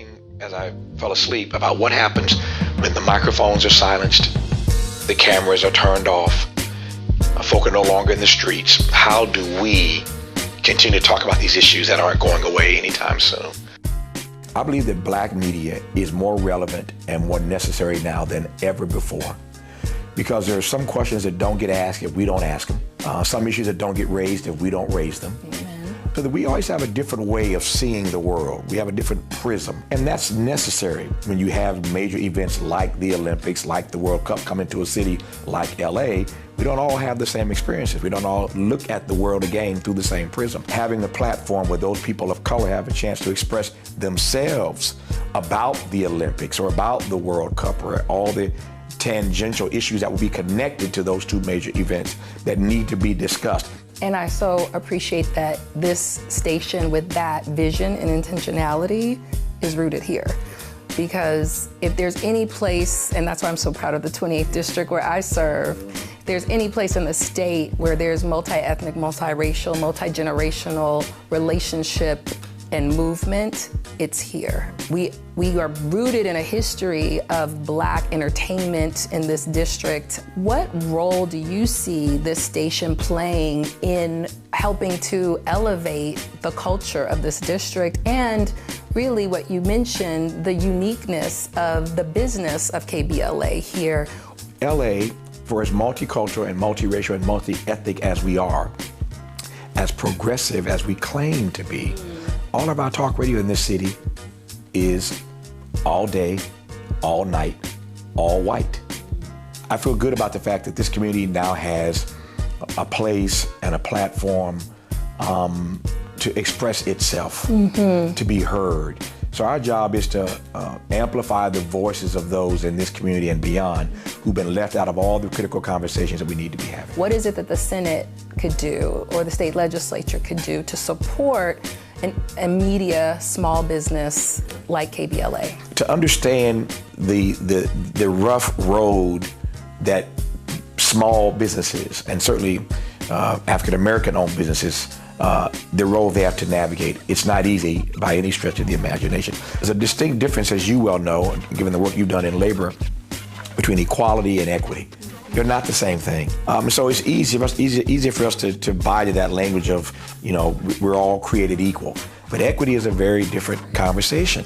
thinking as I fell asleep about what happens when the microphones are silenced, the cameras are turned off, folk are no longer in the streets. How do we continue to talk about these issues that aren't going away anytime soon? I believe that black media is more relevant and more necessary now than ever before, because there are some questions that don't get asked if we don't ask them, some issues that don't get raised if we don't raise them. Amen. So that we always have a different way of seeing the world. We have a different prism, and that's necessary when you have major events like the Olympics, like the World Cup coming to a city like LA. We don't all have the same experiences. We don't all look at the world again through the same prism. Having a platform where those people of color have a chance to express themselves about the Olympics or about the World Cup or all the tangential issues that will be connected to those two major events that need to be discussed. And I so appreciate that this station with that vision and intentionality is rooted here. Because if there's any place, and that's why I'm so proud of the 28th District where I serve, if there's any place in the state where there's multi-ethnic, multi-racial, multi-generational relationship and movement, it's here. We are rooted in a history of Black entertainment in this district. What role do you see this station playing in helping to elevate the culture of this district and really what you mentioned, the uniqueness of the business of KBLA here? LA, for as multicultural and multiracial and multi-ethnic as we are, as progressive as we claim to be, all of our talk radio in this city is all day, all night, all white. I feel good about the fact that this community now has a place and a platform to express itself, to be heard. So our job is to amplify the voices of those in this community and beyond who've been left out of all the critical conversations that we need to be having. What is it that the Senate could do or the state legislature could do to support a media small business like KBLA? To understand the rough road that small businesses, and certainly African-American owned businesses, the road they have to navigate. It's not easy by any stretch of the imagination. There's a distinct difference, as you well know, given the work you've done in labor, between equality and equity. They're not the same thing. So it's easier for us to buy to that language of, we're all created equal. But equity is a very different conversation.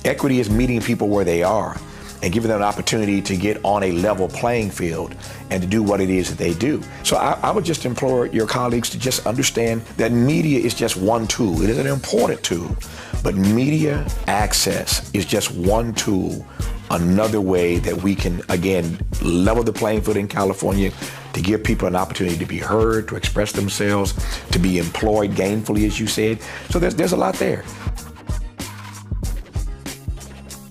Equity is meeting people where they are and giving them an opportunity to get on a level playing field and to do what it is that they do. So I would just implore your colleagues to just understand that media is just one tool. It is an important tool, but media access is just one tool, another way that we can, again, level the playing field in California to give people an opportunity to be heard, to express themselves, to be employed gainfully, as you said. So there's a lot there.